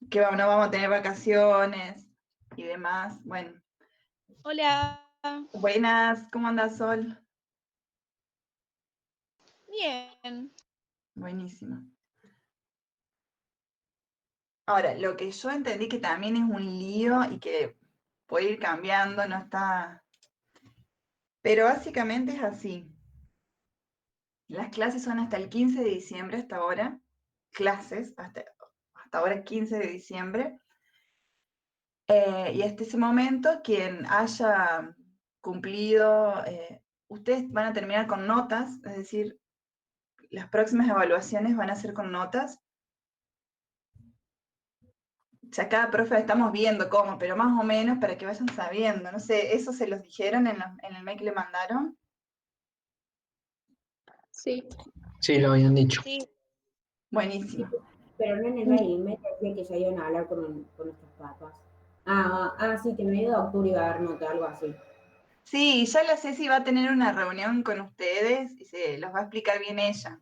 que no vamos a tener vacaciones y demás. Bueno, Hola. buenas, ¿cómo andas, Sol? Bien. Buenísimo. Ahora, lo que yo entendí que también es un lío y que puede ir cambiando, no está... Pero básicamente es así. Las clases son hasta el 15 de diciembre, hasta ahora. Clases, hasta ahora 15 de diciembre. Y hasta ese momento, quien haya cumplido, ustedes van a terminar con notas, es decir, las próximas evaluaciones van a ser con notas. Ya cada profe estamos viendo cómo, pero más o menos para que vayan sabiendo. No sé, ¿eso se los dijeron en el mail que le mandaron? Sí. Sí, lo habían dicho. Sí. Buenísimo. Pero no en el mail me decía que ya iban a hablar con nuestros papás. Sí, que en medio de octubre iba a dar nota, algo así. Sí, ya la Ceci va a tener una reunión con ustedes y se los va a explicar bien ella.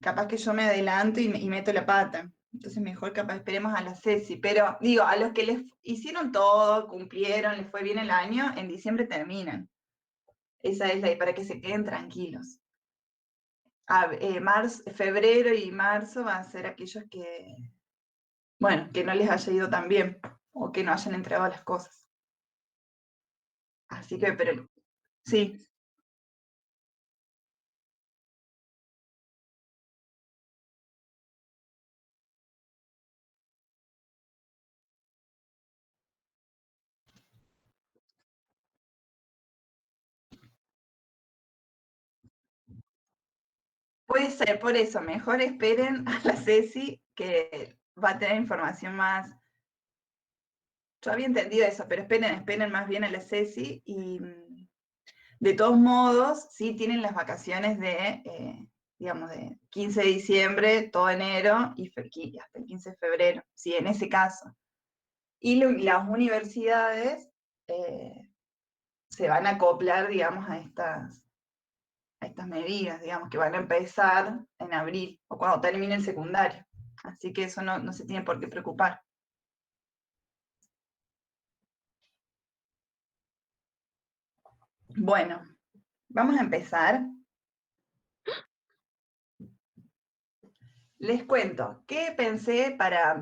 Capaz que yo me adelanto y meto la pata. Entonces mejor capaz esperemos a la Ceci. Pero digo, a los que les hicieron todo, cumplieron, les fue bien el año, en diciembre terminan. Esa es la, para que se queden tranquilos. Febrero y marzo van a ser aquellos que, bueno, que no les haya ido tan bien o que no hayan entregado las cosas. Así que, pero sí, puede ser por eso. Mejor esperen a la Ceci, que va a tener información más. Yo había entendido eso, pero esperen más bien a la Ceci y de todos modos, sí tienen las vacaciones digamos, de 15 de diciembre, todo enero y hasta el 15 de febrero, sí, en ese caso. Y las universidades se van a acoplar, digamos, a estas medidas, digamos, que van a empezar en abril o cuando termine el secundario. Así que eso no se tiene por qué preocupar. Bueno, vamos a empezar. Les cuento, ¿qué pensé para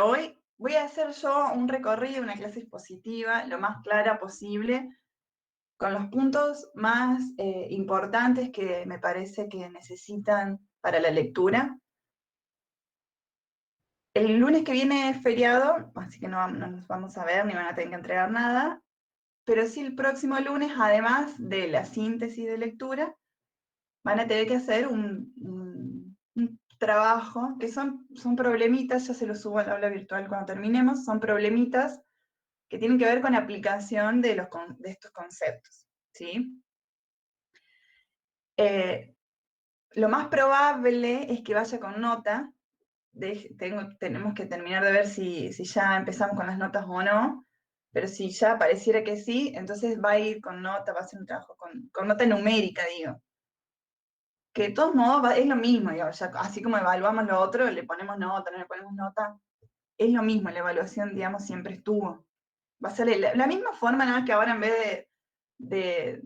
hoy? Voy a hacer yo un recorrido, una clase expositiva, lo más clara posible, con los puntos más importantes que me parece que necesitan para la lectura. El lunes que viene es feriado, así que no nos vamos a ver ni van a tener que entregar nada, pero sí el próximo lunes, además de la síntesis de lectura, van a tener que hacer un trabajo, que son problemitas, ya se los subo al aula virtual cuando terminemos, son problemitas que tienen que ver con aplicación de estos conceptos, ¿sí? Lo más probable es que vaya con nota. Tenemos que terminar de ver si ya empezamos con las notas o no, pero si ya pareciera que sí, entonces va a ir con nota, va a ser un trabajo con nota numérica, digo. Que de todos modos es lo mismo, digo, ya, así como evaluamos lo otro, le ponemos nota, no le ponemos nota, es lo mismo, la evaluación, digamos, siempre estuvo. Va a ser la misma forma, nada más que ahora en vez de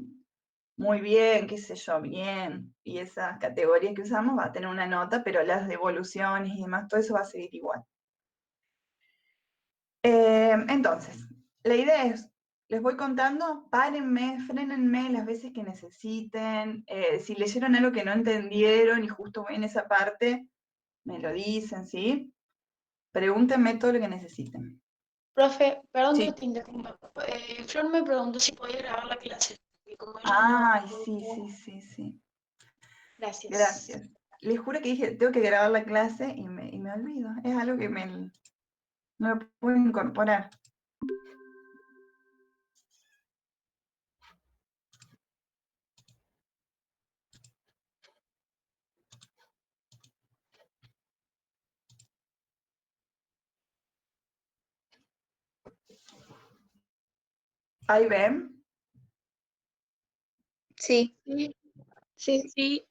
muy bien, qué sé yo, bien, y esas categorías que usamos, va a tener una nota, pero las devoluciones y demás, todo eso va a seguir igual. Entonces, la idea es, les voy contando, párenme, frénenme las veces que necesiten, si leyeron algo que no entendieron y justo voy en esa parte, me lo dicen, ¿sí? Pregúntenme todo lo que necesiten. Profe, perdón que Sí. te interrumpa. Flor me preguntó si podía grabar la clase. Y como ella Ay, no... sí. Gracias. Gracias. Les juro que dije, tengo que grabar la clase y me olvido. Es algo que no lo puedo incorporar. ¿Ahí ven? Sí. Sí.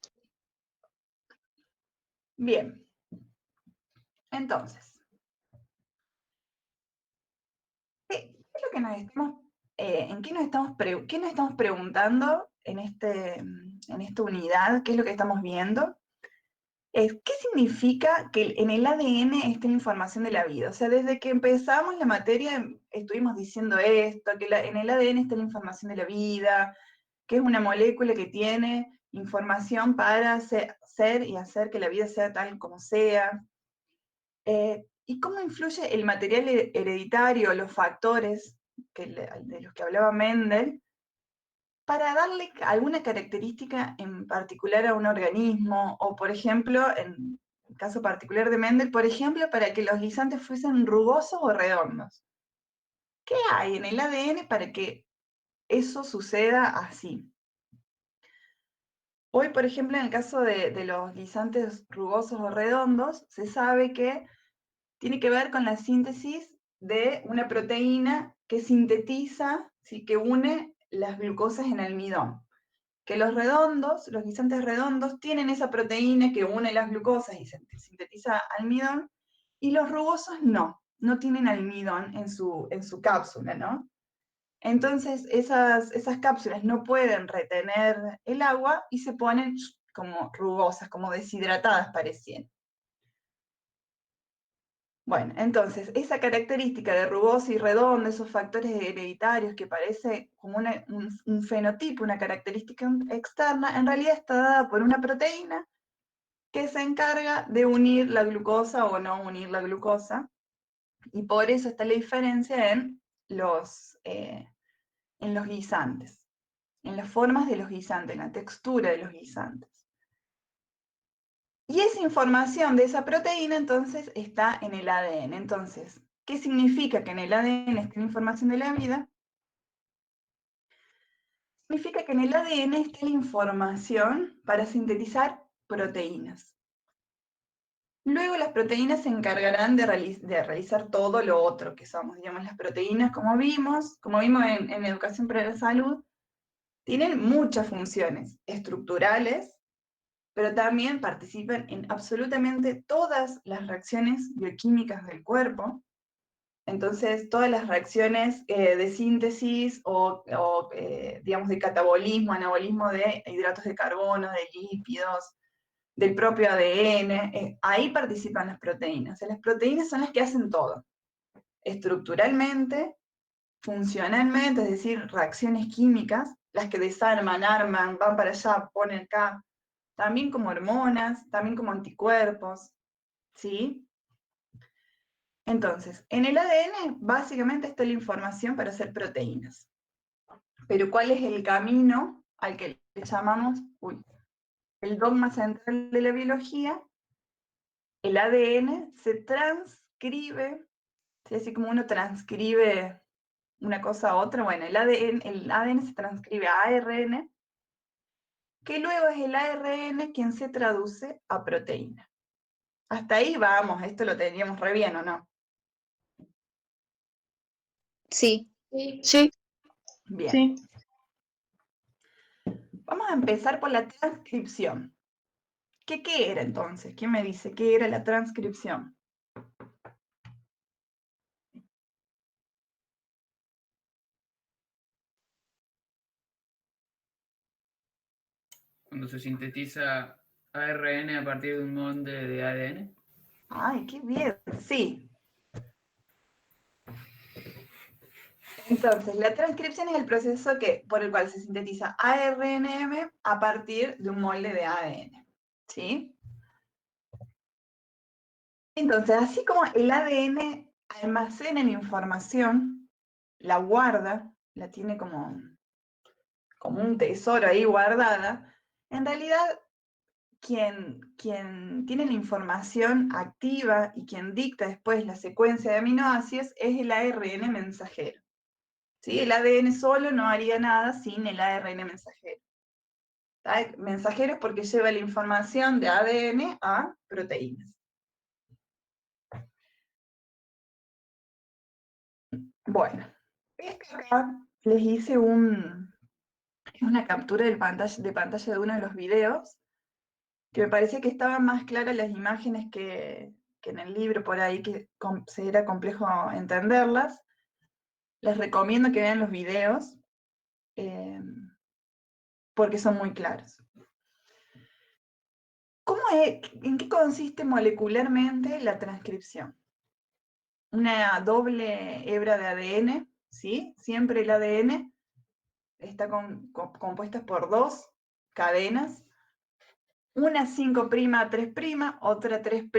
Bien. Entonces, ¿qué es lo que nos estamos, en qué nos estamos preguntando en esta unidad? ¿Qué es lo que estamos viendo? ¿Qué significa que en el ADN esté la información de la vida? O sea, desde que empezamos la materia estuvimos diciendo esto, que en el ADN está la información de la vida, que es una molécula que tiene información para ser y hacer que la vida sea tal como sea. ¿Y cómo influye el material hereditario, los factores de los que hablaba Mendel, para darle alguna característica en particular a un organismo? O, por ejemplo, en el caso particular de Mendel, por ejemplo, para que los guisantes fuesen rugosos o redondos. ¿Qué hay en el ADN para que eso suceda así? Hoy, por ejemplo, en el caso de los guisantes rugosos o redondos, se sabe que tiene que ver con la síntesis de una proteína que sintetiza, ¿sí?, que une las glucosas en almidón. Que los redondos, los guisantes redondos, tienen esa proteína que une las glucosas y sintetiza almidón, y los rugosos no tienen almidón en su cápsula, ¿no? Entonces esas cápsulas no pueden retener el agua y se ponen como rugosas, como deshidratadas parecían. Bueno, entonces, esa característica de rugoso y redondo, esos factores hereditarios que parece como un fenotipo, una característica externa, en realidad está dada por una proteína que se encarga de unir la glucosa o no unir la glucosa, y por eso está la diferencia en los guisantes, en las formas de los guisantes, en la textura de los guisantes. Y esa información de esa proteína entonces está en el ADN. Entonces, ¿qué significa que en el ADN esté la información de la vida? Significa que en el ADN está la información para sintetizar proteínas. Luego las proteínas se encargarán de realizar todo lo otro que somos. Digamos, las proteínas, como vimos en Educación para la Salud, tienen muchas funciones estructurales, pero también participan en absolutamente todas las reacciones bioquímicas del cuerpo. Entonces, todas las reacciones de síntesis digamos, de catabolismo, anabolismo de hidratos de carbono, de lípidos, del propio ADN, ahí participan las proteínas. O sea, las proteínas son las que hacen todo, estructuralmente, funcionalmente, es decir, reacciones químicas, las que desarman, arman, van para allá, ponen acá, también como hormonas, también como anticuerpos, ¿sí? Entonces, en el ADN básicamente está la información para hacer proteínas. Pero ¿cuál es el camino al que le llamamos el dogma central de la biología? El ADN se transcribe, ¿sí? Así como uno transcribe una cosa a otra, bueno, el ADN se transcribe a ARN, que luego es el ARN quien se traduce a proteína. Hasta ahí vamos, esto lo teníamos re bien, ¿o no? Sí, Sí, Bien. sí. Vamos a empezar por la transcripción. ¿Qué era entonces? ¿Quién me dice qué era la transcripción? Cuando se sintetiza ARN a partir de un molde de ADN. Ay, qué bien, sí. Entonces, la transcripción es el proceso por el cual se sintetiza ARNM a partir de un molde de ADN, ¿sí? Entonces, así como el ADN almacena la información, la guarda, la tiene como un tesoro ahí guardada, en realidad quien tiene la información activa y quien dicta después la secuencia de aminoácidos es el ARN mensajero. ¿Sí? El ADN solo no haría nada sin el ARN mensajero. ¿Está? Mensajero es porque lleva la información de ADN a proteínas. Bueno, acá les hice una captura de pantalla de uno de los videos, que me parecía que estaban más claras las imágenes que que en el libro por ahí que será complejo entenderlas. Les recomiendo que vean los videos, porque son muy claros. ¿En qué consiste molecularmente la transcripción? Una doble hebra de ADN, ¿sí? Siempre el ADN está compuesta por dos cadenas, una 5' a 3', otra 3'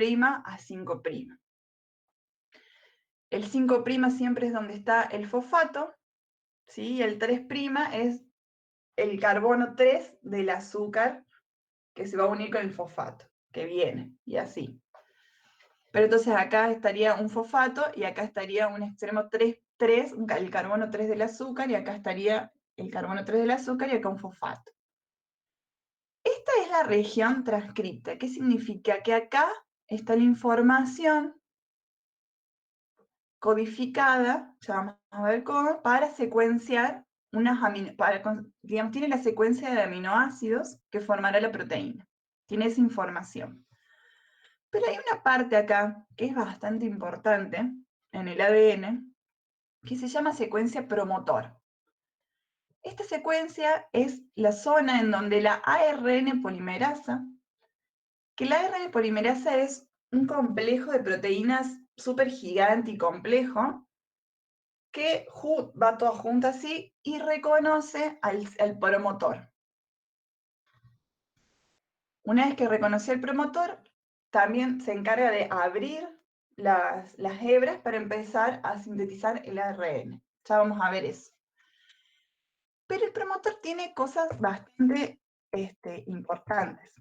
a 5'. El 5' siempre es donde está el fosfato, ¿sí? El 3' es el carbono 3 del azúcar que se va a unir con el fosfato, que viene, y así. Pero entonces acá estaría un fosfato, y acá estaría un extremo 3, el carbono 3 del azúcar, y acá estaría el carbono 3 del azúcar, y acá un fosfato. Esta es la región transcripta. ¿Qué significa? Que acá está la información codificada, ya vamos a ver cómo, para secuenciar digamos, tiene la secuencia de aminoácidos que formará la proteína. Tiene esa información. Pero hay una parte acá que es bastante importante en el ADN, que se llama secuencia promotor. Esta secuencia es la zona en donde la ARN polimerasa, que la ARN polimerasa es un complejo de proteínas súper gigante y complejo, que va todo junto así y reconoce al promotor. Una vez que reconoce el promotor, también se encarga de abrir las hebras para empezar a sintetizar el ARN. Ya vamos a ver eso. Pero el promotor tiene cosas bastante importantes.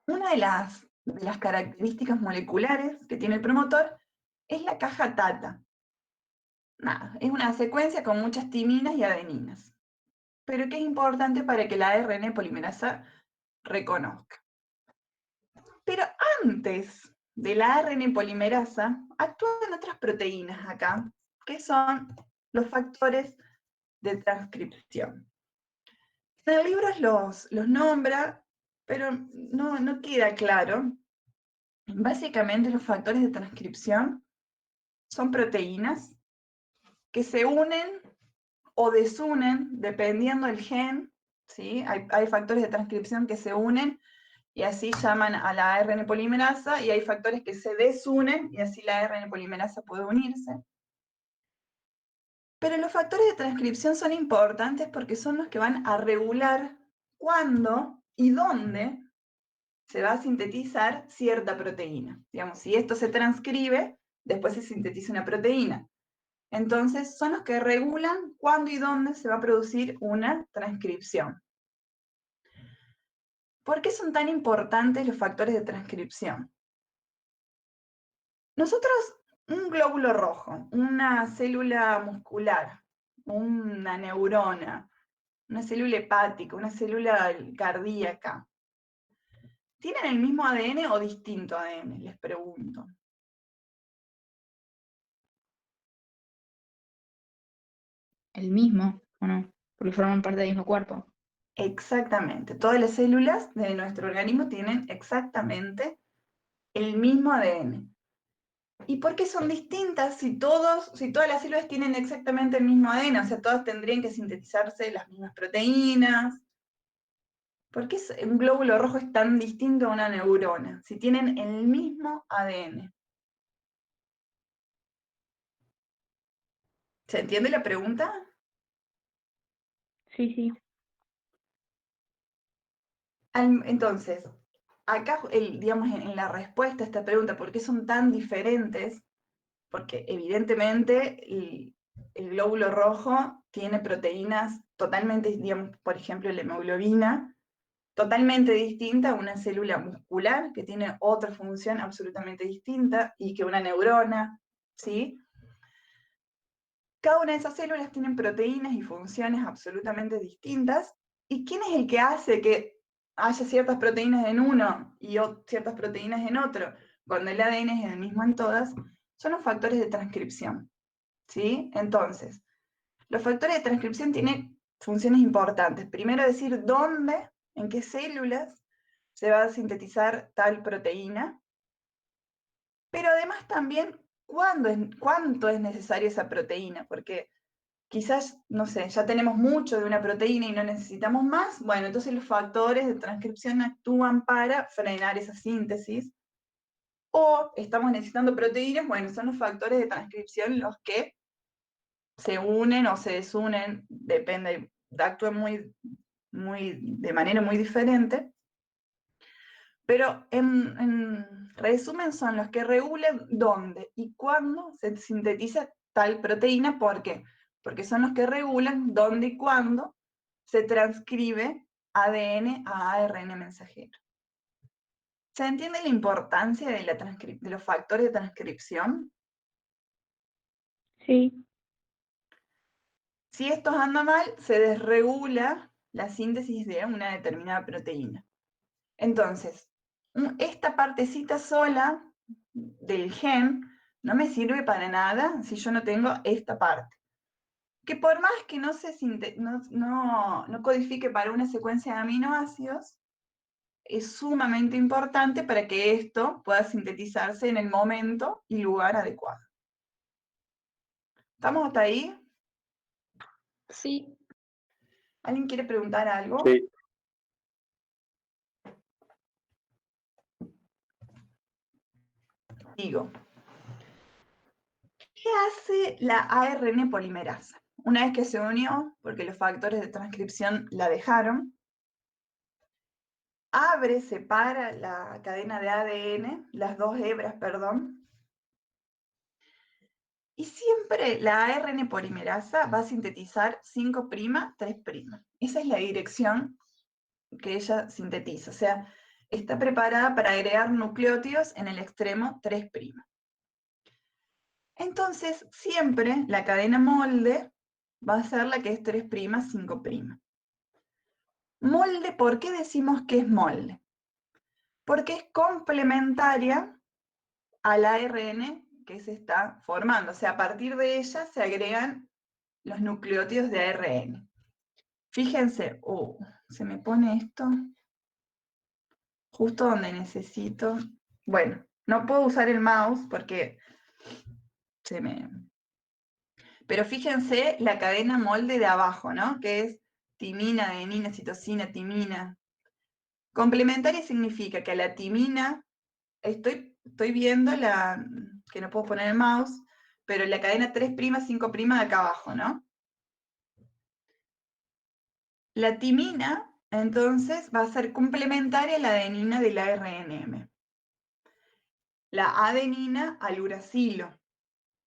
Una de las características moleculares que tiene el promotor es la caja TATA. Nada, es una secuencia con muchas timinas y adeninas, pero que es importante para que la ARN polimerasa reconozca. Pero antes de la ARN polimerasa, actúan otras proteínas acá, que son los factores de transcripción. En el libro los nombra, pero no queda claro. Básicamente los factores de transcripción son proteínas que se unen o desunen dependiendo del gen, ¿sí? Hay factores de transcripción que se unen y así llaman a la ARN polimerasa, y hay factores que se desunen y así la ARN polimerasa puede unirse. Pero los factores de transcripción son importantes porque son los que van a regular cuándo y dónde se va a sintetizar cierta proteína. Digamos, si esto se transcribe, después se sintetiza una proteína. Entonces, son los que regulan cuándo y dónde se va a producir una transcripción. ¿Por qué son tan importantes los factores de transcripción? Nosotros, un glóbulo rojo, una célula muscular, una neurona, una célula hepática, una célula cardíaca, ¿tienen el mismo ADN o distinto ADN? Les pregunto. El mismo, ¿o no? Porque forman parte del mismo cuerpo. Exactamente. Todas las células de nuestro organismo tienen exactamente el mismo ADN. ¿Y por qué son distintas si todas las células tienen exactamente el mismo ADN? O sea, todas tendrían que sintetizarse las mismas proteínas. ¿Por qué un glóbulo rojo es tan distinto a una neurona? Si tienen el mismo ADN. ¿Se entiende la pregunta? Sí, sí. Entonces, acá, digamos, en la respuesta a esta pregunta, ¿por qué son tan diferentes? Porque evidentemente el glóbulo rojo tiene proteínas totalmente, digamos, por ejemplo, la hemoglobina, totalmente distinta a una célula muscular que tiene otra función absolutamente distinta y que una neurona, ¿sí? Cada una de esas células tienen proteínas y funciones absolutamente distintas. ¿Y quién es el que hace que haya ciertas proteínas en uno y ciertas proteínas en otro? Cuando el ADN es el mismo en todas, son los factores de transcripción, ¿sí? Entonces, los factores de transcripción tienen funciones importantes. Primero decir dónde, en qué células se va a sintetizar tal proteína. pero además también cuánto es necesaria esa proteína, porque quizás, no sé, ya tenemos mucho de una proteína y no necesitamos más, bueno, entonces los factores de transcripción actúan para frenar esa síntesis, o estamos necesitando proteínas, bueno, son los factores de transcripción los que se unen o se desunen, depende, actúan de manera muy diferente, pero en resumen son los que regulan dónde y cuándo se sintetiza tal proteína. ¿Por qué? Porque son los que regulan dónde y cuándo se transcribe ADN a ARN mensajero. ¿Se entiende la importancia de los factores de transcripción? Sí. Si estos andan mal, se desregula la síntesis de una determinada proteína. Entonces, esta partecita sola del gen no me sirve para nada si yo no tengo esta parte. Que por más que no codifique para una secuencia de aminoácidos, es sumamente importante para que esto pueda sintetizarse en el momento y lugar adecuado. ¿Estamos hasta ahí? Sí. ¿Alguien quiere preguntar algo? Sí. Digo, ¿qué hace la ARN polimerasa? Una vez que se unió, porque los factores de transcripción la dejaron, separa la cadena de ADN, las dos hebras, perdón, y siempre la ARN polimerasa va a sintetizar 5', 3'. Esa es la dirección que ella sintetiza, o sea, está preparada para agregar nucleótidos en el extremo 3'. Entonces, siempre la cadena molde va a ser la que es 3', 5'. Molde, ¿por qué decimos que es molde? Porque es complementaria al ARN que se está formando. O sea, a partir de ella se agregan los nucleótidos de ARN. Fíjense, se me pone esto justo donde necesito. Bueno, no puedo usar el mouse porque se me... Pero fíjense la cadena molde de abajo, ¿no? Que es timina, adenina, citosina, timina. Complementaria significa que a la timina, estoy viendo que no puedo poner el mouse, pero la cadena 3', 5' de acá abajo, ¿no? La timina, entonces, va a ser complementaria a la adenina del ARNM. La adenina al uracilo.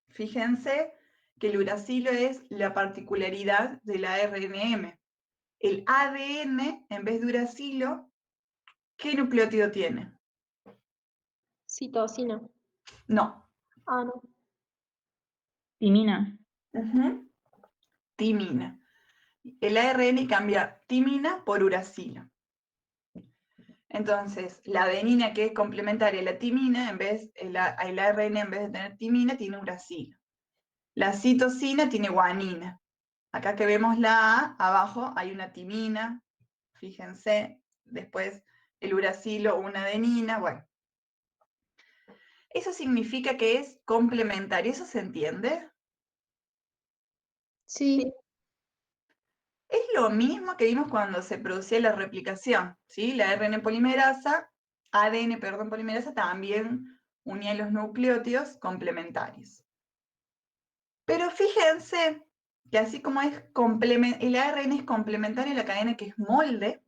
Fíjense que el uracilo es la particularidad del ARNM. El ADN, en vez de uracilo, ¿qué nucleótido tiene? Citosina. No. Ah, no. Timina. Timina. El ARN cambia timina por uracilo. Entonces, la adenina, que es complementaria a la timina, el ARN en vez de tener timina, tiene uracilo. La citosina tiene guanina. Acá que vemos la A, abajo hay una timina, fíjense, después el uracilo, una adenina, bueno. Eso significa que es complementario, ¿eso se entiende? Sí. Es lo mismo que vimos cuando se producía la replicación, ¿sí? La ADN polimerasa también unía los nucleótidos complementarios. Pero fíjense que así como el ARN es complementario a la cadena que es molde,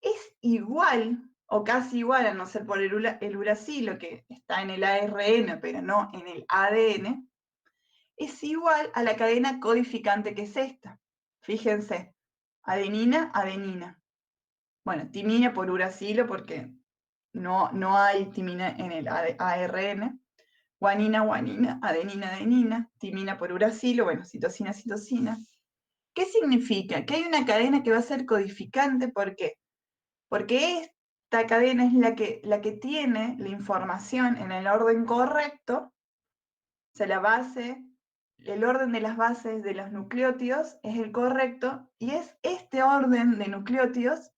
es igual, o casi igual, a no ser por el uracilo que está en el ARN, pero no en el ADN, es igual a la cadena codificante que es esta. Fíjense, adenina, adenina. Bueno, timina por uracilo porque no hay timina en el ARN. Guanina, guanina, adenina, adenina, timina por uracilo, bueno, citosina, citosina. ¿Qué significa? Que hay una cadena que va a ser codificante, ¿por qué? Porque esta cadena es la que tiene la información en el orden correcto, o sea, la base, el orden de las bases de los nucleótidos es el correcto, y es este orden de nucleótidos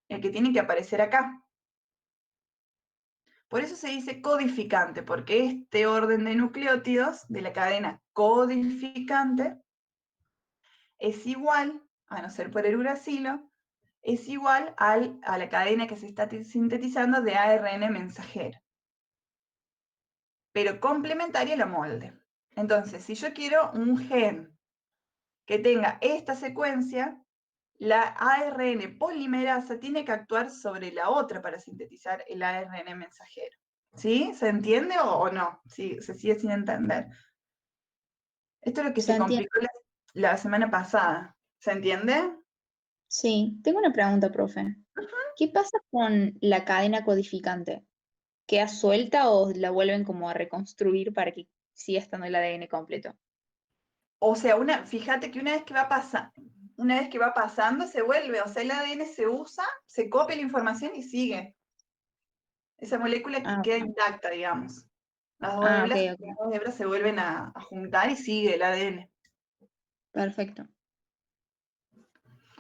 el que tiene que aparecer acá. Por eso se dice codificante, porque este orden de nucleótidos de la cadena codificante es igual, a no ser por el uracilo, es igual a la cadena que se está sintetizando de ARN mensajero, pero complementaria a la molde. Entonces, si yo quiero un gen que tenga esta secuencia, la ARN polimerasa tiene que actuar sobre la otra para sintetizar el ARN mensajero. ¿Sí? ¿Se entiende o no? Sí, se sigue sin entender. Esto es lo que ¿Se se entiende? complicó la semana pasada. ¿Se entiende? Sí, tengo una pregunta, profe. ¿Qué pasa con la cadena codificante? ¿Queda suelta o la vuelven como a reconstruir para que siga estando el ADN completo? O sea, fíjate que una vez que va pasando, se vuelve, o sea, el ADN se usa, se copia la información y sigue. Esa molécula Ah, queda intacta, digamos. Las dos ah, ok, hebras, las ok. dos hebras se vuelven a juntar y sigue el ADN. Perfecto.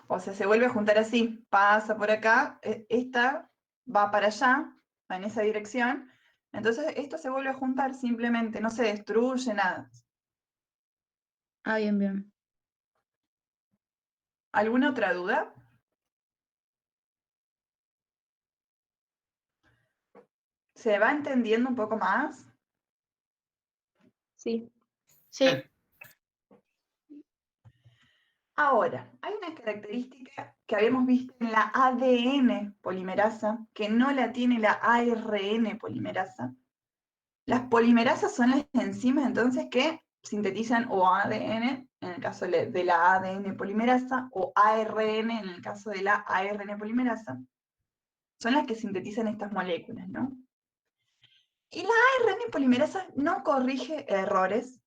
O sea, se vuelve a juntar así, pasa por acá, esta va para allá, va en esa dirección, entonces esto se vuelve a juntar simplemente, no se destruye nada. Ah, bien, bien. ¿Alguna otra duda? ¿Se va entendiendo un poco más? Sí. Sí, Ahora, hay una característica que habíamos visto en la ADN polimerasa, que no la tiene la ARN polimerasa. Las polimerasas son las enzimas entonces que sintetizan o ADN, en el caso de la ADN polimerasa, o ARN, en el caso de la ARN polimerasa. Son las que sintetizan estas moléculas, ¿no? Y la ARN polimerasa no corrige errores,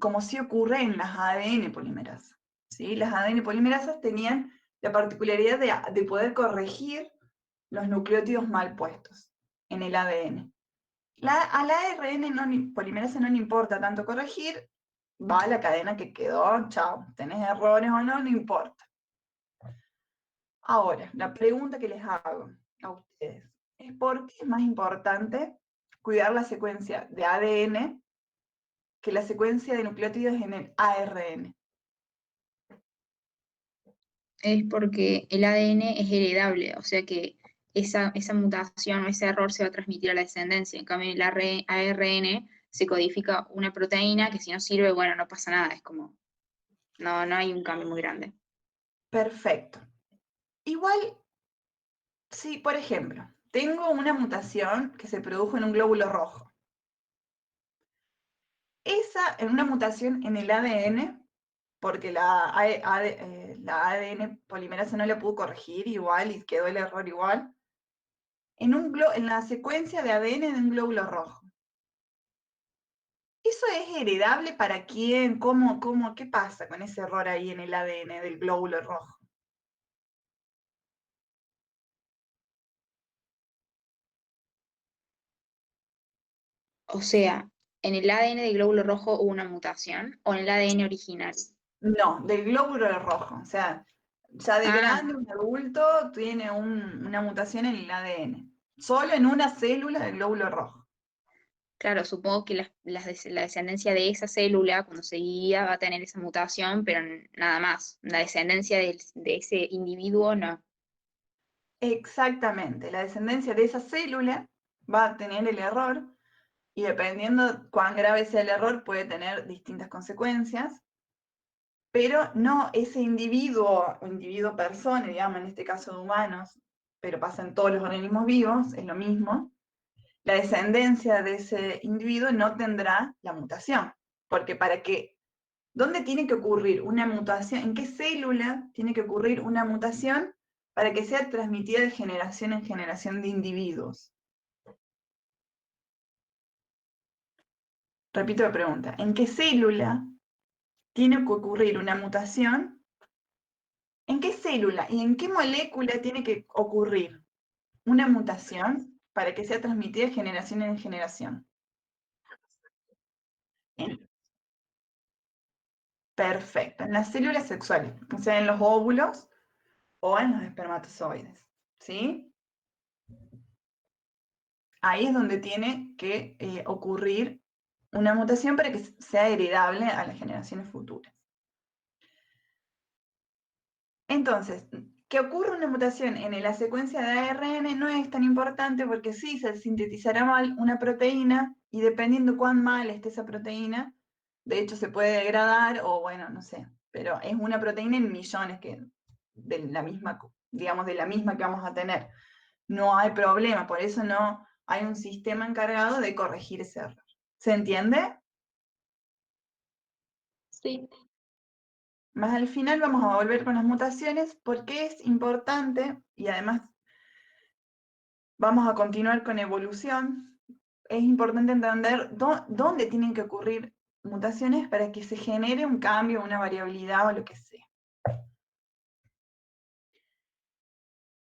como sí ocurre en las ADN polimerasas. ¿Sí? Las ADN polimerasas tenían la particularidad de poder corregir los nucleótidos mal puestos en el ADN. A la ARN polimerasa no le importa tanto corregir, va a la cadena que quedó, chao, tenés errores o no, no importa. Ahora, la pregunta que les hago a ustedes es ¿por qué es más importante cuidar la secuencia de ADN que la secuencia de nucleótidos en el ARN? Es porque el ADN es heredable, o sea que esa mutación o ese error se va a transmitir a la descendencia. En cambio, en el ARN se codifica una proteína que si no sirve, bueno, no pasa nada, es como, no hay un cambio muy grande. Perfecto. Igual, si por ejemplo, tengo una mutación que se produjo en un glóbulo rojo, en una mutación en el ADN, porque la ADN polimerasa no la pudo corregir igual y quedó el error igual, en la secuencia de ADN de un glóbulo rojo. ¿Eso es heredable para quién? ¿Qué pasa con ese error ahí en el ADN del glóbulo rojo? O sea, ¿en el ADN del glóbulo rojo hubo una mutación o en el ADN original? No, del glóbulo rojo. O sea, ya de Ah, grande, un adulto tiene una mutación en el ADN. Solo en una célula del glóbulo rojo. claro, supongo que la descendencia de esa célula, cuando se guía, va a tener esa mutación, pero nada más. La descendencia de ese individuo no. Exactamente. La descendencia de esa célula va a tener el error y dependiendo cuán grave sea el error puede tener distintas consecuencias, pero no ese individuo o individuo persona, digamos, en este caso de humanos, pero pasa en todos los organismos vivos, es lo mismo, la descendencia de ese individuo no tendrá la mutación, porque ¿dónde tiene que ocurrir una mutación? ¿En qué célula tiene que ocurrir una mutación para que sea transmitida de generación en generación de individuos? Repito la pregunta, ¿en qué célula tiene que ocurrir una mutación? ¿En qué célula y en qué molécula tiene que ocurrir una mutación para que sea transmitida de generación en generación? En- Perfecto, en las células sexuales, o sea, en los óvulos o en los espermatozoides, ¿sí? ahí es donde tiene que ocurrir una mutación para que sea heredable a las generaciones futuras. Entonces, que ocurra una mutación en la secuencia de ARN no es tan importante porque sí se sintetizará mal una proteína y dependiendo cuán mal esté esa proteína, de hecho se puede degradar o bueno, no sé, pero es una proteína en millones de la misma, digamos, de la misma que vamos a tener. No hay problema, por eso no hay un sistema encargado de corregir ese error. ¿Se entiende? Sí. Más al final vamos a volver con las mutaciones porque es importante y además vamos a continuar con evolución. Es importante entender dónde tienen que ocurrir mutaciones para que se genere un cambio, una variabilidad o lo que sea.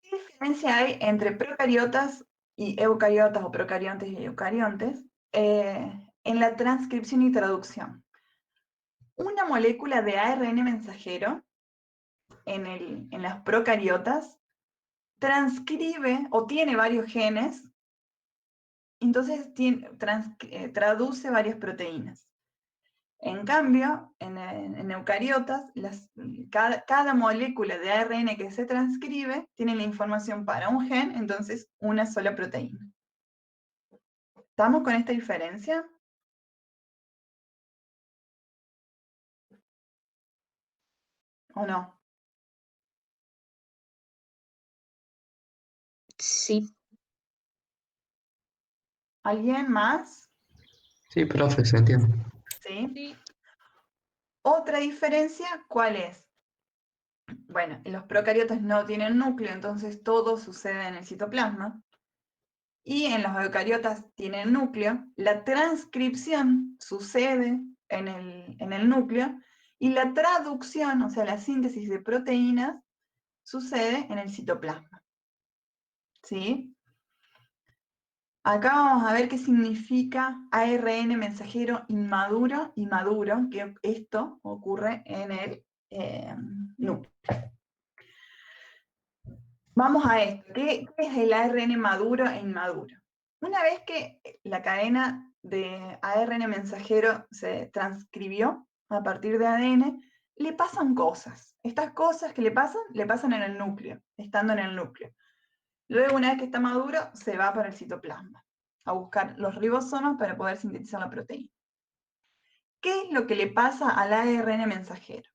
¿Qué diferencia hay entre procariotas y eucariotas o procariontes y eucariontes en la transcripción y traducción? Una molécula de ARN mensajero en las procariotas transcribe o tiene varios genes, entonces traduce varias proteínas. En cambio, en eucariotas, cada molécula de ARN que se transcribe tiene la información para un gen, entonces una sola proteína. ¿Estamos con esta diferencia? ¿O no? Sí, ¿Alguien más? Sí, profe, se entiende. ¿Sí? Sí. Otra diferencia, ¿cuál es? Bueno, los procariotas no tienen núcleo, entonces todo sucede en el citoplasma. Y en los eucariotas tienen núcleo, la transcripción sucede en el núcleo y la traducción, o sea, la síntesis de proteínas, sucede en el citoplasma. ¿Sí? Acá vamos a ver qué significa ARN mensajero inmaduro y maduro, que esto ocurre en el núcleo. Vamos a esto. ¿Qué es el ARN maduro e inmaduro? Una vez que la cadena de ARN mensajero se transcribió a partir de ADN, le pasan cosas. Estas cosas que le pasan en el núcleo, estando en el núcleo. Luego, una vez que está maduro, se va para el citoplasma, a buscar los ribosomas para poder sintetizar la proteína. ¿Qué es lo que le pasa al ARN mensajero?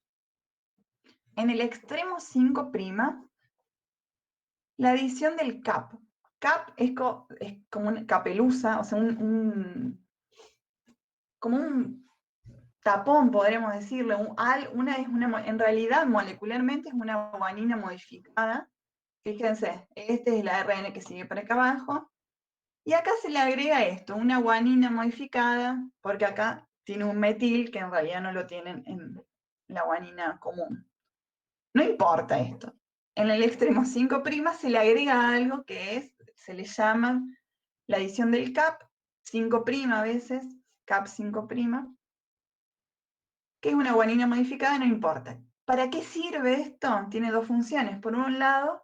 En el extremo 5', la adición del CAP. CAP es como una capeluza, o sea, como un tapón, podremos decirle. En realidad, molecularmente, es una guanina modificada. Fíjense, este es el ARN que sigue para acá abajo. Y acá se le agrega esto, una guanina modificada, porque acá tiene un metil que en realidad no lo tienen en la guanina común. No importa esto. En el extremo 5' se le agrega algo que se le llama la adición del CAP, 5' a veces, CAP 5', que es una guanina modificada, no importa. ¿Para qué sirve esto? Tiene dos funciones. Por un lado,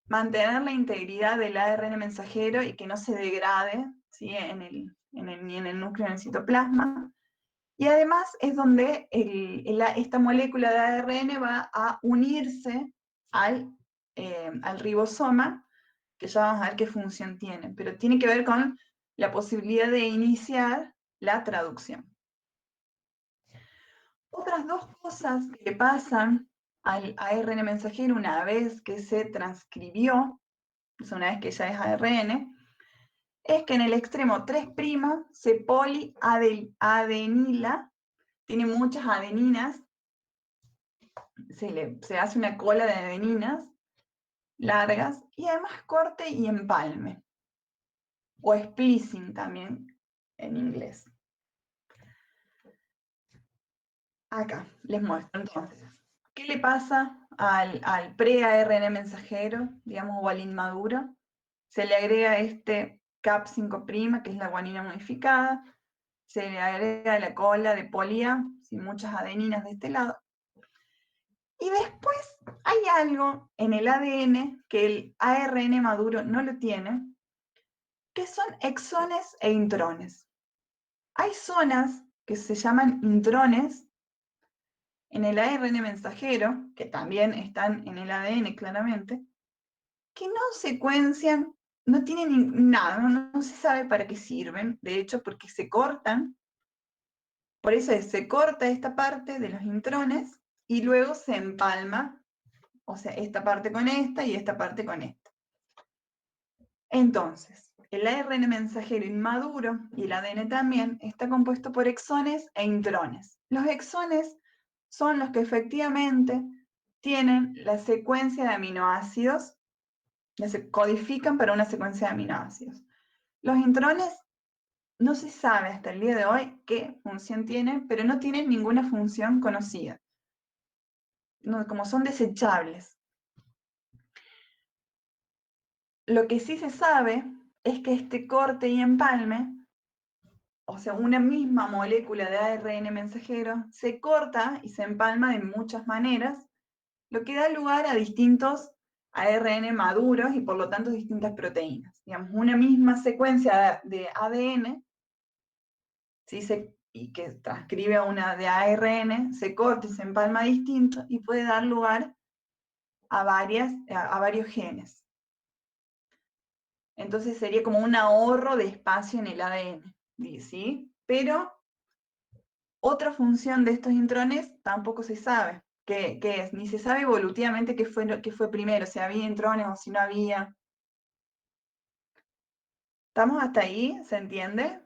mantener la integridad del ARN mensajero y que no se degrade, ¿sí? Ni en el núcleo ni en el citoplasma. Y además es donde esta molécula de ARN va a unirse al ribosoma, que ya vamos a ver qué función tiene, pero tiene que ver con la posibilidad de iniciar la traducción. Otras dos cosas que pasan al ARN mensajero una vez que se transcribió, o sea, una vez que ya es ARN, es que en el extremo 3' se poliadenila, tiene muchas adeninas, se hace una cola de adeninas largas, y además corte y empalme, o splicing también en inglés. Acá les muestro entonces. ¿Qué le pasa al pre-ARN mensajero, digamos, o al inmaduro? Se le agrega este CAP 5', que es la guanina modificada, se le agrega la cola de polía, sin muchas adeninas de este lado. Y después hay algo en el ADN que el ARN maduro no lo tiene, ¿Qué son exones e intrones? Hay zonas que se llaman intrones en el ARN mensajero, que también están en el ADN claramente, que no secuencian, no tienen nada, no se sabe para qué sirven, de hecho, porque se cortan. Por eso se corta esta parte de los intrones y luego se empalma, o sea, esta parte con esta y esta parte con esta. Entonces, el ARN mensajero inmaduro y el ADN también está compuesto por exones e intrones. Los exones son los que efectivamente tienen la secuencia de aminoácidos, se codifican para una secuencia de aminoácidos. Los intrones no se sabe hasta el día de hoy qué función tienen, pero no tienen ninguna función conocida. No, como son desechables. Lo que sí se sabe es que este corte y empalme, o sea, una misma molécula de ARN mensajero, se corta y se empalma de muchas maneras, lo que da lugar a distintos ARN maduros y por lo tanto distintas proteínas. Digamos, una misma secuencia de ADN, ¿sí? Y que transcribe a una de ARN, se corta y se empalma distinto y puede dar lugar a varios genes. Entonces sería como un ahorro de espacio en el ADN, ¿sí? Pero otra función de estos intrones tampoco se sabe qué es, ni se sabe evolutivamente qué fue primero, si había intrones o si no había. ¿Estamos hasta ahí? ¿Se entiende?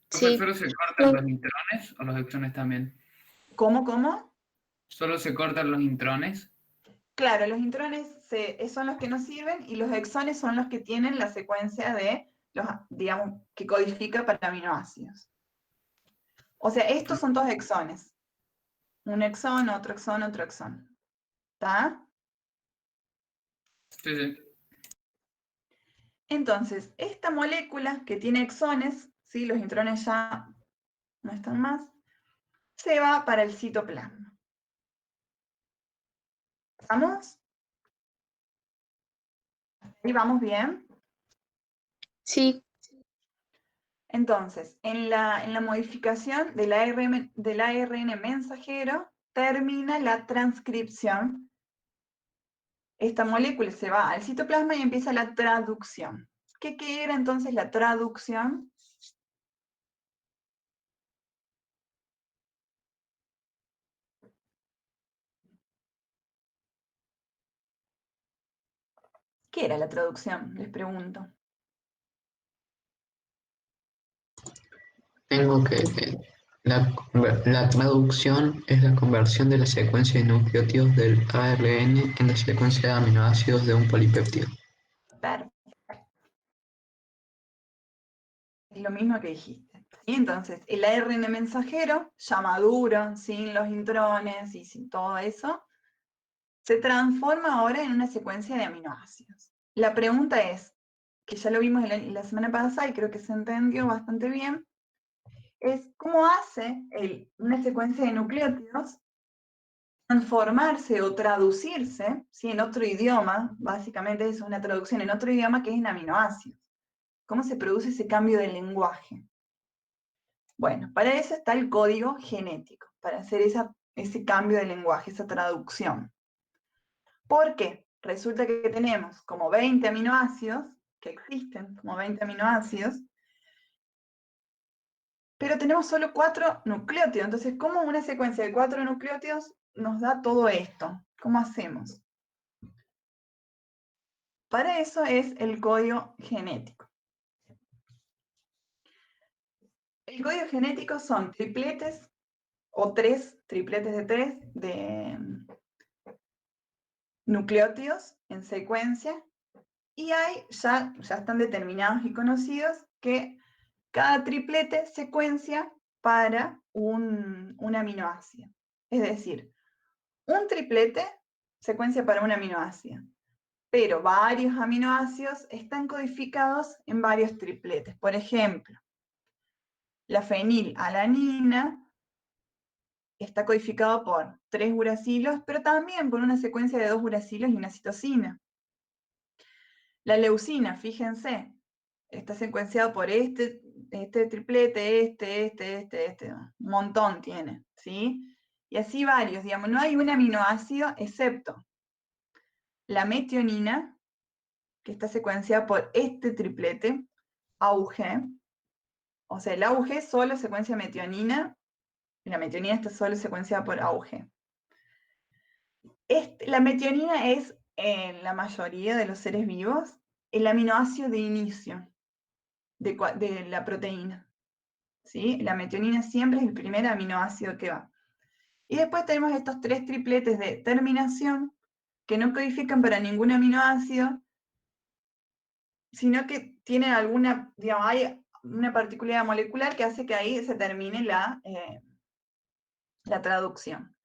Profe, Sí, ¿solo se cortan los intrones o los exones también? ¿Cómo? ¿Solo se cortan los intrones? Claro, los intrones son los que nos sirven y los exones son los que tienen la secuencia de los, digamos, que codifica para aminoácidos. O sea, estos son dos exones. Un exón, otro exón, otro exón. ¿Está? Sí, sí. Entonces, esta molécula que tiene exones, ¿sí? Los intrones ya no están más, se va para el citoplasma. ¿Estamos? ¿Ahí vamos bien? sí, Entonces, en la modificación del ARN mensajero, termina la transcripción. Esta molécula se va al citoplasma y empieza la traducción. ¿Qué era entonces la traducción? ¿Qué era la traducción? Les pregunto. Tengo que... la traducción es la conversión de la secuencia de nucleótidos del ARN en la secuencia de aminoácidos de un polipéptido. Perfecto. Es lo mismo que dijiste. Y entonces, el ARN mensajero, ya maduro, sin los intrones y sin todo eso, se transforma ahora en una secuencia de aminoácidos. La pregunta es, que ya lo vimos la semana pasada y creo que se entendió bastante bien, es cómo hace una secuencia de nucleótidos transformarse o traducirse, ¿sí? En otro idioma, básicamente es una traducción en otro idioma que es en aminoácidos. ¿Cómo se produce ese cambio de lenguaje? Bueno, para eso está el código genético, para hacer ese cambio de lenguaje, esa traducción. ¿Por qué? Resulta que tenemos como 20 aminoácidos, que existen como 20 aminoácidos, pero tenemos solo 4 nucleótidos. Entonces, ¿cómo una secuencia de 4 nucleótidos nos da todo esto? ¿Cómo hacemos? Para eso es el código genético. El código genético son tripletes o tripletes de 3 de nucleótidos en secuencia, y ya están determinados y conocidos que cada triplete secuencia para un aminoácido. Es decir, un triplete secuencia para un aminoácido, pero varios aminoácidos están codificados en varios tripletes. Por ejemplo, la fenilalanina está codificado por 3 uracilos, pero también por una secuencia de 2 uracilos y una citosina. La leucina, fíjense, está secuenciado por este triplete, un montón tiene, ¿sí? Y así varios, digamos, no hay un aminoácido excepto la metionina, que está secuenciada por este triplete, AUG, o sea, el AUG solo secuencia metionina, y la metionina está solo secuenciada por AUG. La metionina es, en la mayoría de los seres vivos, el aminoácido de inicio de la proteína. ¿Sí? La metionina siempre es el primer aminoácido que va. Y después tenemos estos 3 tripletes de terminación que no codifican para ningún aminoácido, sino que tienen alguna, digamos, hay una particularidad molecular que hace que ahí se termine la traducción.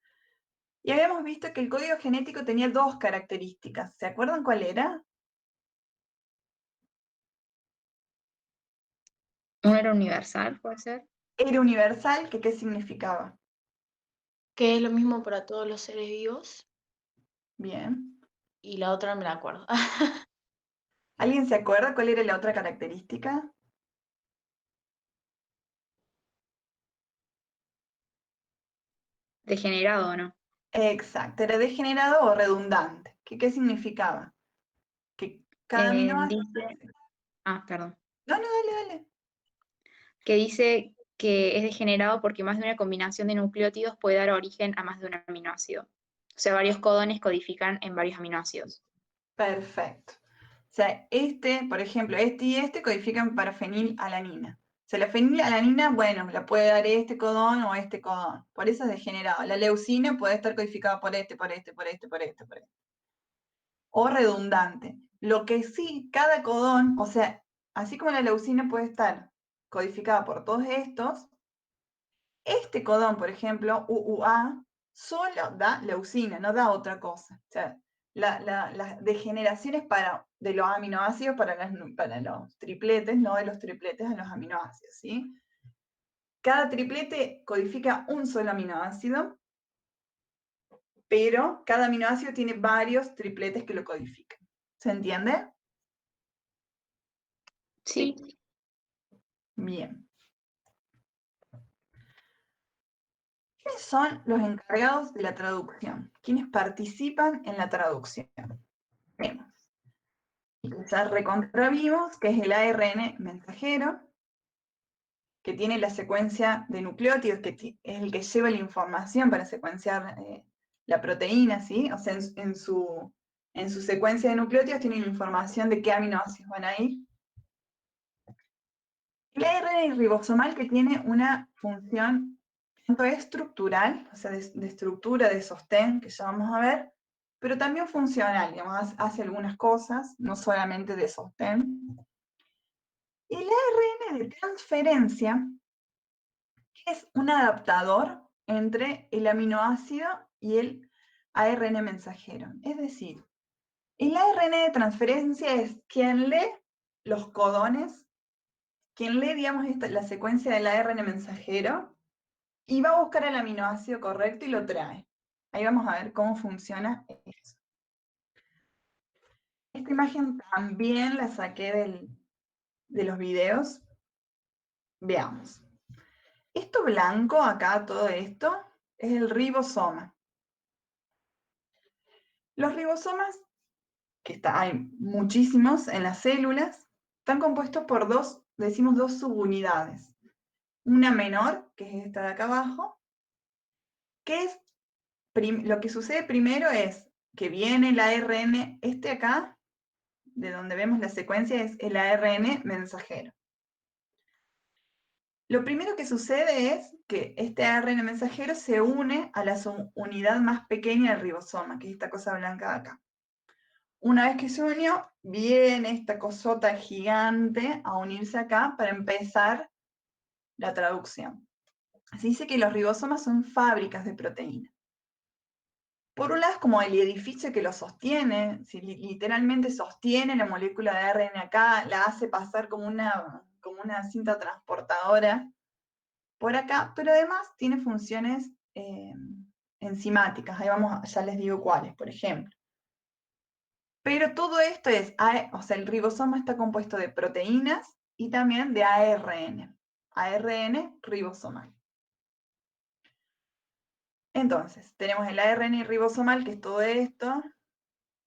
Y habíamos visto que el código genético tenía 2 características. ¿Se acuerdan cuál era? Uno era universal, puede ser. Era universal, que ¿qué significaba? Que es lo mismo para todos los seres vivos. Bien. Y la otra no me la acuerdo. ¿Alguien se acuerda cuál era la otra característica? Degenerado, ¿o no? Exacto, era degenerado o redundante. ¿Qué significaba? Que cada aminoácido... Dice, perdón. No, no, dale, dale. Que dice que es degenerado porque más de una combinación de nucleótidos puede dar origen a más de un aminoácido. O sea, varios codones codifican en varios aminoácidos. Perfecto. O sea, por ejemplo, y este codifican para fenilalanina. O sea, la fenilalanina, bueno, la puede dar este codón o este codón. Por eso es degenerado. La leucina puede estar codificada por este. O redundante. Lo que sí, cada codón, o sea, así como la leucina puede estar codificada por todos estos, este codón, por ejemplo, UUA, solo da leucina, no da otra cosa. O sea, las degeneraciones de los aminoácidos para los tripletes, no de los tripletes a los aminoácidos, ¿sí? Cada triplete codifica un solo aminoácido, pero cada aminoácido tiene varios tripletes que lo codifican. ¿Se entiende? Sí. Bien. ¿Quiénes son los encargados de la traducción? ¿Quiénes participan en la traducción? Vemos. Ya recontravimos que es el ARN mensajero, que tiene la secuencia de nucleótidos, que es el que lleva la información para secuenciar la proteína, ¿sí? O sea, en su secuencia de nucleótidos tiene la información de qué aminoácidos van a ir. El ARN ribosomal, que tiene una función tanto estructural, o sea, de estructura, de sostén, que ya vamos a ver, pero también funcional, digamos, hace algunas cosas, no solamente de sostén. Y el ARN de transferencia es un adaptador entre el aminoácido y el ARN mensajero. Es decir, el ARN de transferencia es quien lee los codones, quien lee, digamos, la secuencia del ARN mensajero y va a buscar el aminoácido correcto y lo trae. Ahí vamos a ver cómo funciona eso. Esta imagen también la saqué de los videos. Veamos. Esto blanco acá, todo esto, es el ribosoma. Los ribosomas, hay muchísimos en las células, están compuestos por decimos dos subunidades. Una menor, que es esta de acá abajo, que es, lo que sucede primero es que viene el ARN, acá, de donde vemos la secuencia, es el ARN mensajero. Lo primero que sucede es que este ARN mensajero se une a la unidad más pequeña del ribosoma, que es esta cosa blanca de acá. Una vez que se unió, viene esta cosota gigante a unirse acá para empezar la traducción. Se dice que los ribosomas son fábricas de proteína. Por un lado es como el edificio que lo sostiene, si literalmente sostiene la molécula de ARN acá, la hace pasar como una cinta transportadora por acá, pero además tiene funciones enzimáticas. Ahí vamos, ya les digo cuáles, por ejemplo. Pero todo esto es, o sea, el ribosoma está compuesto de proteínas y también de ARN. ARN ribosomal. Entonces, tenemos el ARN ribosomal, que es todo esto.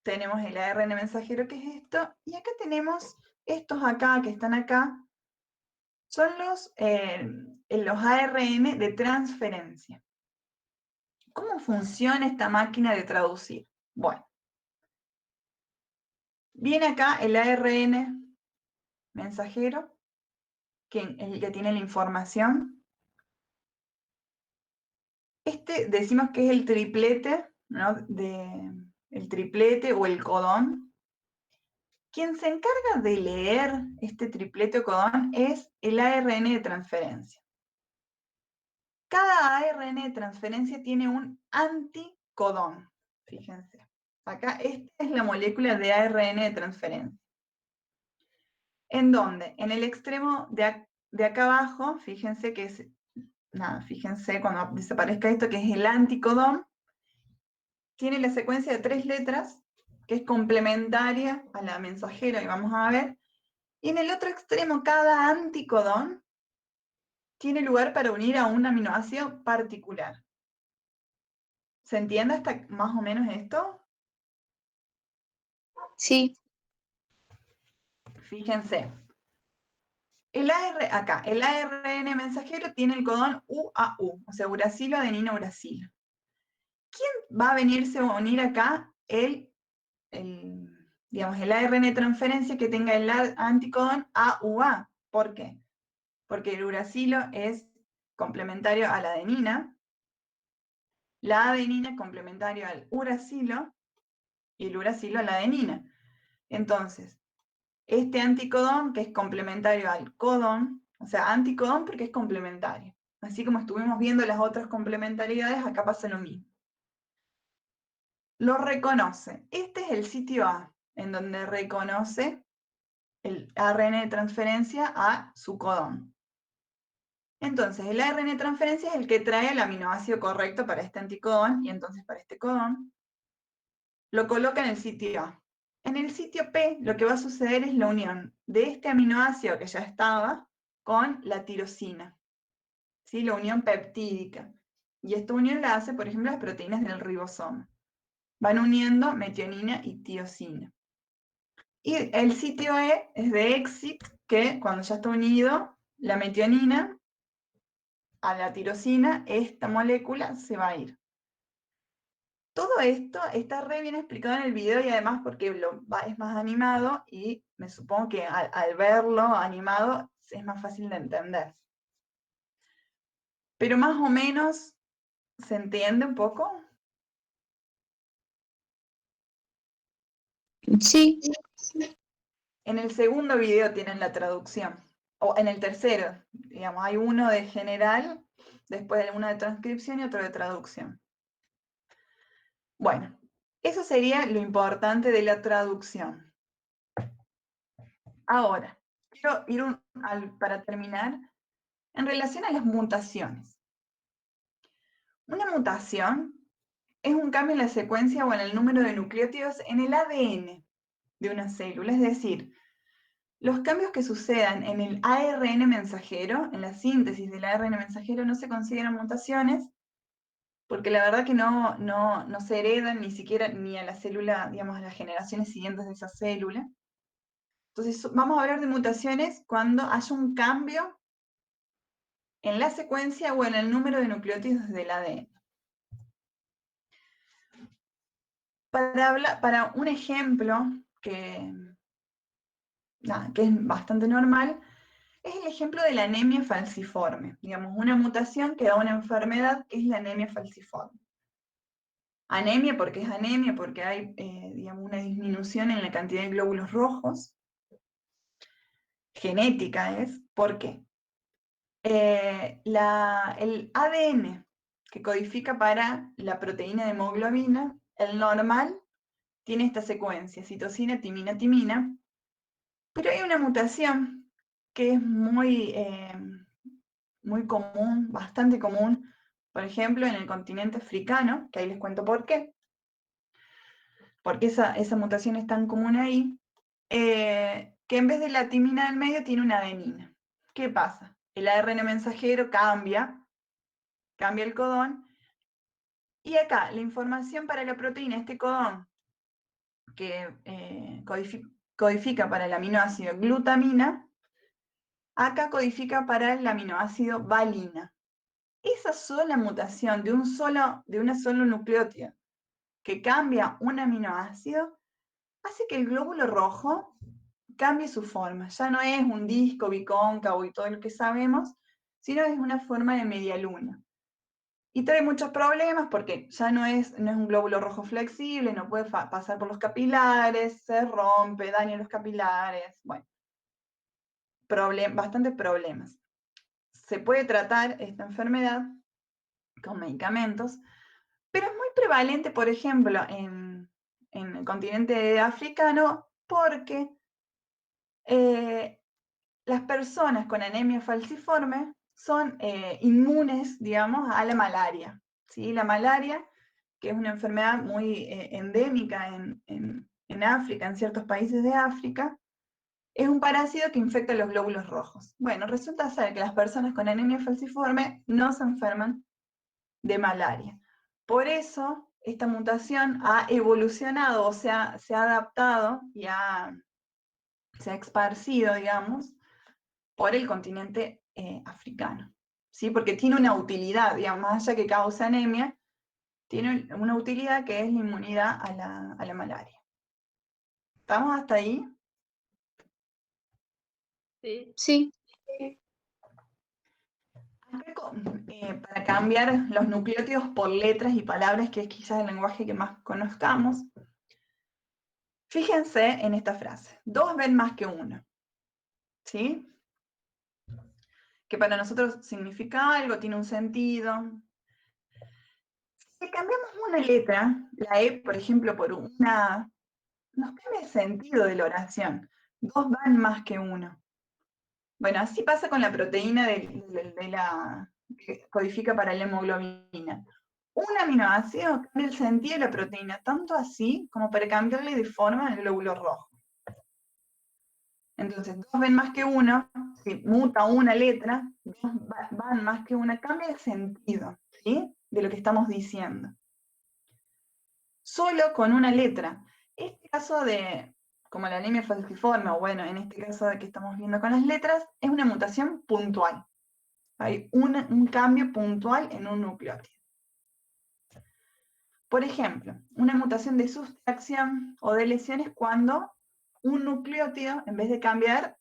Tenemos el ARN mensajero, que es esto. Y acá tenemos estos acá, que están acá. Son los ARN de transferencia. ¿Cómo funciona esta máquina de traducir? Bueno, viene acá el ARN mensajero, el que tiene la información. Este decimos que es el triplete, ¿no? El triplete o el codón. Quien se encarga de leer este triplete o codón es el ARN de transferencia. Cada ARN de transferencia tiene un anticodón. Fíjense. Acá esta es la molécula de ARN de transferencia. ¿En dónde? En el extremo de acá abajo, fíjense que es, fíjense cuando desaparezca esto, que es el anticodón, tiene la secuencia de 3 letras, que es complementaria a la mensajera, y vamos a ver. Y en el otro extremo, cada anticodón tiene lugar para unir a un aminoácido particular. ¿Se entiende hasta más o menos esto? Sí, Fíjense. El ARN mensajero tiene el codón UAU, o sea, uracilo, adenina, uracilo. ¿Quién va a venirse a unir acá digamos, el ARN de transferencia que tenga el anticodón AUA? ¿Por qué? Porque el uracilo es complementario a la adenina, la adenina es complementario al uracilo, y el uracilo a la adenina. Entonces, este anticodón, que es complementario al codón, o sea, anticodón porque es complementario. Así como estuvimos viendo las otras complementariedades, acá pasa lo mismo. Lo reconoce. Este es el sitio A, en donde reconoce el ARN de transferencia a su codón. Entonces, el ARN de transferencia es el que trae el aminoácido correcto para este anticodón, y entonces para este codón lo coloca en el sitio A. En el sitio P lo que va a suceder es la unión de este aminoácido que ya estaba con la tirosina, ¿sí? La unión peptídica. Y esta unión la hace, por ejemplo, las proteínas del ribosoma. Van uniendo metionina y tiosina. Y el sitio E es de exit, que cuando ya está unido la metionina a la tirosina, esta molécula se va a ir. Todo esto está re bien explicado en el video, y además porque es más animado, y me supongo que al verlo animado es más fácil de entender. Pero más o menos, ¿se entiende un poco? sí. En el segundo video tienen la traducción, o en el tercero, digamos, hay uno de general, después uno de transcripción y otro de traducción. Bueno, eso sería lo importante de la traducción. Ahora, quiero ir para terminar, en relación a las mutaciones. Una mutación es un cambio en la secuencia o en el número de nucleótidos en el ADN de una célula, es decir, los cambios que sucedan en el ARN mensajero, en la síntesis del ARN mensajero, no se consideran mutaciones, porque la verdad que no se heredan ni siquiera ni a la célula, digamos, a las generaciones siguientes de esa célula. Entonces, vamos a hablar de mutaciones cuando haya un cambio en la secuencia o en el número de nucleótidos del ADN. Para un ejemplo que es bastante normal, es el ejemplo de la anemia falciforme, digamos, una mutación que da una enfermedad que es la anemia falciforme. Anemia porque es anemia, porque hay digamos, una disminución en la cantidad de glóbulos rojos. Genética es, ¿por qué? El ADN que codifica para la proteína de hemoglobina, el normal, tiene esta secuencia, citosina, timina, timina, pero hay una mutación que es muy común, bastante común, por ejemplo, en el continente africano, que ahí les cuento por qué. porque esa mutación es tan común ahí, que en vez de la timina del medio tiene una adenina. ¿Qué pasa? El ARN mensajero cambia el codón, y acá la información para la proteína, este codón que codifica para el aminoácido glutamina, acá codifica para el aminoácido valina. Esa sola mutación de una solo nucleótido que cambia un aminoácido hace que el glóbulo rojo cambie su forma. Ya no es un disco bicóncavo y todo lo que sabemos, sino es una forma de media luna. Y trae muchos problemas porque ya no es un glóbulo rojo flexible, no puede pasar por los capilares, se rompe, daña los capilares, bueno, bastantes problemas. Se puede tratar esta enfermedad con medicamentos, pero es muy prevalente, por ejemplo, en el continente africano, porque las personas con anemia falciforme son inmunes, digamos, a la malaria. ¿Sí? La malaria, que es una enfermedad muy endémica en África, en ciertos países de África, es un parásito que infecta los glóbulos rojos. Bueno, resulta ser que las personas con anemia falciforme no se enferman de malaria. Por eso, esta mutación ha evolucionado, o sea, se ha adaptado y se ha esparcido, digamos, por el continente africano. ¿Sí? Porque tiene una utilidad, digamos, más allá que causa anemia, tiene una utilidad que es la inmunidad a la malaria. ¿Estamos hasta ahí? Sí, Acá, para cambiar los nucleótidos por letras y palabras, que es quizás el lenguaje que más conozcamos, fíjense en esta frase: dos ven más que uno. ¿Sí? Que para nosotros significa algo, tiene un sentido. Si cambiamos una letra, la E, por ejemplo, por una A, nos cambia el sentido de la oración. Dos van más que uno. Bueno, así pasa con la proteína que codifica para la hemoglobina. Un aminoácido cambia el sentido de la proteína, tanto así como para cambiarle de forma al glóbulo rojo. Entonces, dos ven más que uno, si muta una letra, dos van más que una, cambia el sentido, ¿sí?, de lo que estamos diciendo. Solo con una letra. Este caso de, como la anemia falciforme, o bueno, en este caso de que estamos viendo con las letras, es una mutación puntual. Hay un cambio puntual en un nucleótido. Por ejemplo, una mutación de sustracción o de lesión es cuando un nucleótido, en vez de cambiar,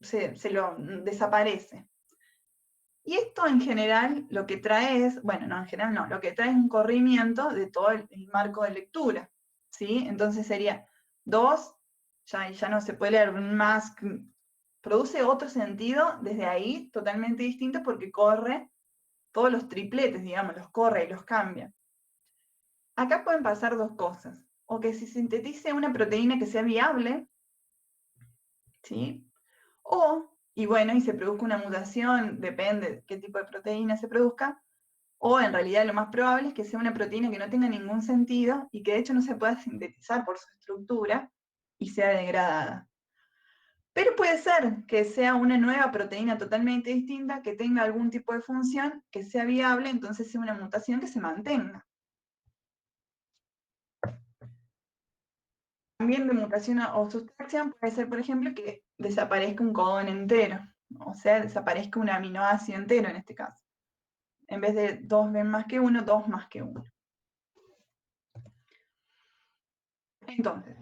se lo desaparece. Y esto en general lo que trae es, bueno, no, en general no, lo que trae es un corrimiento de todo el marco de lectura, ¿sí? Entonces sería 2, ya no se puede leer más, produce otro sentido desde ahí totalmente distinto porque corre todos los tripletes, digamos, los corre y los cambia. Acá pueden pasar dos cosas: o que se sintetice una proteína que sea viable, ¿sí? Y bueno, y se produzca una mutación, depende de qué tipo de proteína se produzca, o en realidad lo más probable es que sea una proteína que no tenga ningún sentido y que de hecho no se pueda sintetizar por su estructura y sea degradada. Pero puede ser que sea una nueva proteína totalmente distinta, que tenga algún tipo de función, que sea viable, entonces sea una mutación que se mantenga. También de mutación o sustracción puede ser, por ejemplo, que desaparezca un codón entero, o sea, desaparezca un aminoácido entero en este caso. En vez de dos ven más que uno, dos más que uno. Entonces,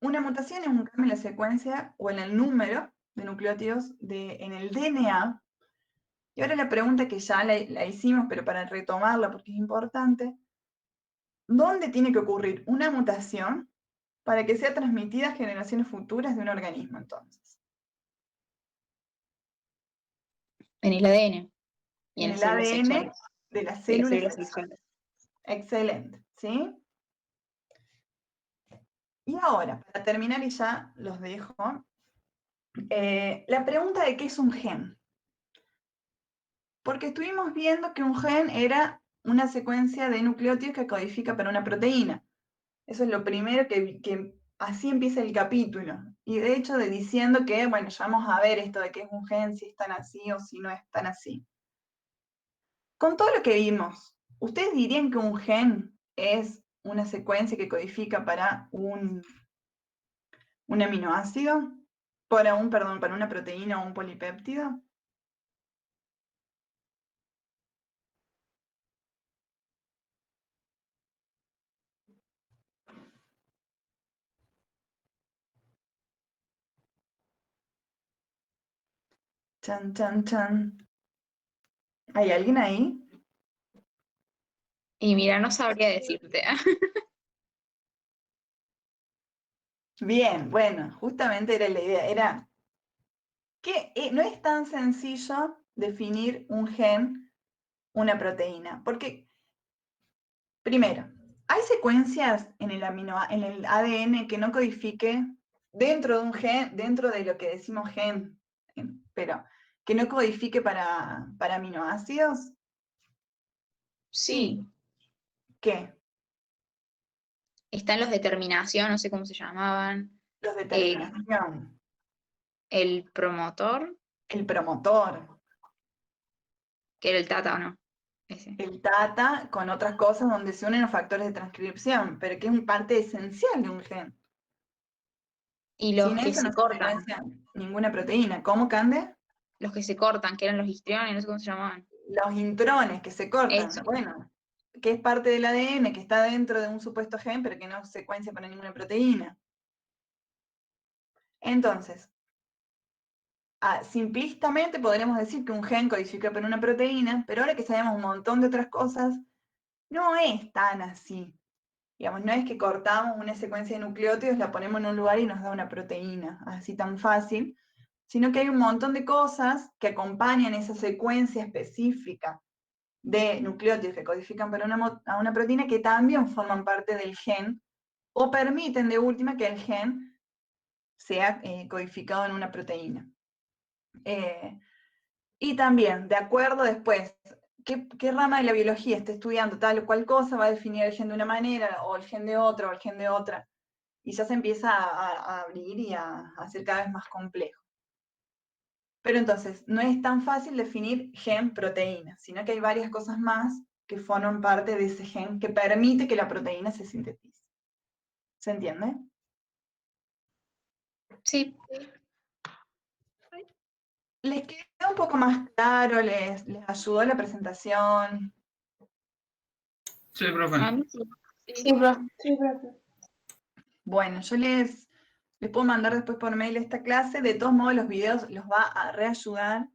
una mutación es un cambio en la secuencia o en el número de nucleótidos en el DNA. Y ahora la pregunta que ya la hicimos, pero para retomarla porque es importante: ¿dónde tiene que ocurrir una mutación para que sea transmitida a generaciones futuras de un organismo entonces? en el ADN y En en las el células ADN sexuales. de las De las células células sexuales. sexuales. Excelente, ¿sí? Y ahora, para terminar y ya los dejo, la pregunta de qué es un gen. Porque estuvimos viendo que un gen era una secuencia de nucleótidos que codifica para una proteína. Eso es lo primero que así empieza el capítulo. Y de hecho diciendo que, bueno, ya vamos a ver esto de que es un gen, si es tan así o si no es tan así. Con todo lo que vimos, ¿ustedes dirían que un gen es una secuencia que codifica para un aminoácido? Para una proteína o un polipéptido. Chan, chan, chan. ¿Hay alguien ahí? Y mira, no sabría decirte. Bien, bueno, justamente era la idea. Era que no es tan sencillo definir un gen, una proteína, porque, primero, hay secuencias en el ADN que no codifique dentro de un gen, dentro de lo que decimos gen, pero que no codifique para aminoácidos. Sí, ¿Qué? están los de terminación, no sé cómo se llamaban. Los de eh, terminación, el promotor, el promotor, que era el tata, ¿o no? Ese. el TATA, con otras cosas donde se unen los factores de transcripción, pero que es una parte esencial de un gen. Y Sin los que eso se no se cortan, secuencia ninguna proteína. ¿Cómo, Cande? los que se cortan, que eran los histriones, no sé cómo se llamaban. Los intrones que se cortan. Eso. Bueno, que es parte del ADN, que está dentro de un supuesto gen, pero que no secuencia para ninguna proteína. Entonces, simplistamente podremos decir que un gen codifica para una proteína, pero ahora que sabemos un montón de otras cosas, no es tan así. Digamos, no es que cortamos una secuencia de nucleótidos, la ponemos en un lugar y nos da una proteína, así tan fácil, sino que hay un montón de cosas que acompañan esa secuencia específica de nucleótidos que codifican para a una proteína que también forman parte del gen o permiten de última que el gen sea codificado en una proteína. Y también, de acuerdo después, ¿qué rama de la biología está estudiando tal o cual cosa va a definir el gen de una manera o el gen de otra o el gen de otra? Y ya se empieza a abrir y a hacer cada vez más complejo. Pero entonces, no es tan fácil definir gen-proteína, sino que hay varias cosas más que forman parte de ese gen que permite que la proteína se sintetice. ¿Se entiende? Sí, ¿Les quedó un poco más claro? ¿Les ayudó la presentación? Sí, profe. a mí sí. Sí, profe. Bueno, yo les puedo mandar después por mail esta clase. De todos modos, los videos los va a reayudar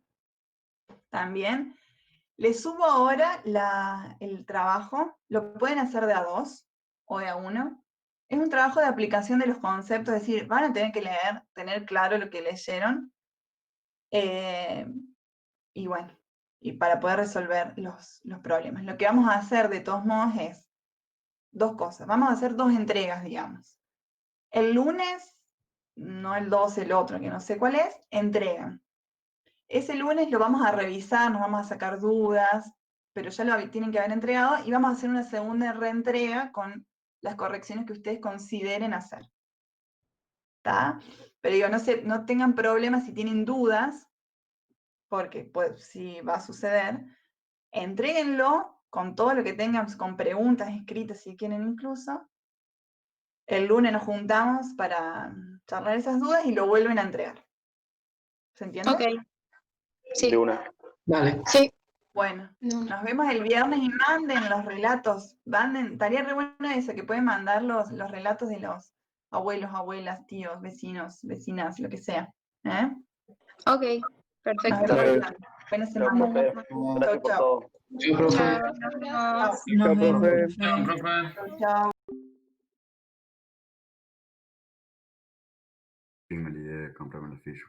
también. Les subo ahora el trabajo. Lo pueden hacer de a dos o de a uno. Es un trabajo de aplicación de los conceptos, es decir, van a tener que leer, tener claro lo que leyeron. Y bueno, y para poder resolver los problemas. Lo que vamos a hacer de todos modos es dos cosas. Vamos a hacer dos entregas, digamos. El lunes, no el 12, el otro, que no sé cuál es, entregan. Ese lunes lo vamos a revisar, nos vamos a sacar dudas, pero ya lo tienen que haber entregado y vamos a hacer una segunda reentrega con las correcciones que ustedes consideren hacer. ¿Está? Pero digo, no tengan problemas si tienen dudas, porque pues, sí va a suceder. Entréguenlo con todo lo que tengan, con preguntas escritas si quieren incluso. El lunes nos juntamos para charlar esas dudas y lo vuelven a entregar. ¿Se entiende? Ok, sí. De una. Vale. Sí. Bueno, No. nos vemos el viernes y manden los relatos. Estaría re bueno eso, que pueden mandar los relatos de los abuelos, abuelas, tíos, vecinos, vecinas, lo que sea. ¿Eh? Ok, Nos perfecto. vemos el Dale. viernes. Buena Chao, semana. profe. Chau, Gracias por chau. todo. Sí, profe. Chao, nos vemos. Chau. Chao, profe. Chao, profe. Chau, chau. Tengo la idea de comprarme la ficha.